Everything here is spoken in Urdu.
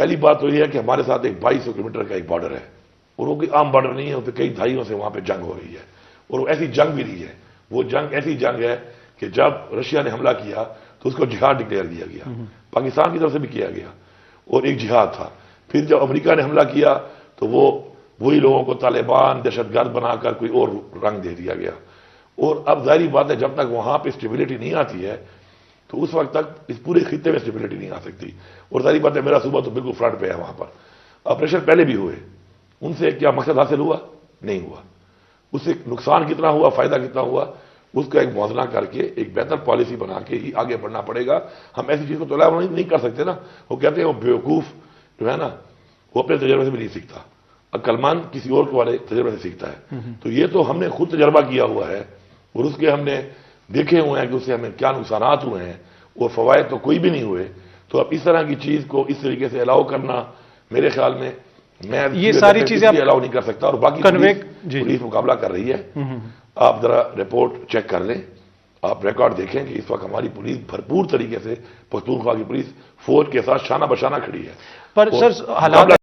پہلی بات تو یہ ہے کہ ہمارے ساتھ ایک 2200 کلومیٹر کا ایک بارڈر ہے، اور وہ کوئی عام بارڈر نہیں ہے، وہ کئی دہائیوں سے وہاں پہ جنگ ہو رہی ہے، اور وہ ایسی جنگ بھی نہیں ہے، وہ جنگ ایسی جنگ ہے کہ جب رشیا نے حملہ کیا تو اس کو جہاد ڈکلیئر کیا گیا، پاکستان کی طرف سے بھی کیا گیا، اور ایک جہاد تھا۔ پھر جب امریکہ نے حملہ کیا تو وہی لوگوں کو طالبان دہشت گرد بنا کر کوئی اور رنگ دے دیا گیا، اور اب ظاہری بات ہے جب تک وہاں پہ اسٹیبلٹی نہیں آتی ہے تو اس وقت تک اس پورے خطے میں اسٹیبلٹی نہیں آ سکتی، اور ظاہری بات ہے میرا صوبہ تو بالکل فرنٹ پہ ہے وہاں پر۔ آپریشن پہلے بھی ہوئے، ان سے کیا مقصد حاصل ہوا؟ نہیں ہوا، اس سے نقصان کتنا ہوا، فائدہ کتنا ہوا، اس کا ایک موازنہ کر کے ایک بہتر پالیسی بنا کے ہی آگے بڑھنا پڑے گا۔ ہم ایسی چیز کو تو نہیں کر سکتے نا، وہ کہتے ہیں وہ بیوقوف جو ہے نا وہ اپنے تجربے سے بھی نہیں سیکھتا، عقلمند کسی اور والے تجربے سے سیکھتا ہے۔ تو یہ تو ہم نے خود تجربہ کیا ہوا ہے، اور اس کے ہم نے دیکھے ہوئے ہیں کہ اس سے ہمیں کیا نقصانات ہوئے ہیں، اور فوائد تو کوئی بھی نہیں ہوئے۔ تو اب اس طرح کی چیز کو اس طریقے سے الاؤ کرنا میرے خیال میں میں یہ ساری چیزیں الاؤ نہیں کر سکتا، اور باقی پولیس مقابلہ کر رہی ہے۔ آپ ذرا رپورٹ چیک کر لیں، آپ ریکارڈ دیکھیں کہ اس وقت ہماری پولیس بھرپور طریقے سے پختونخوا کی پولیس فوج کے ساتھ شانہ بشانہ کھڑی ہے۔ پر سر حالات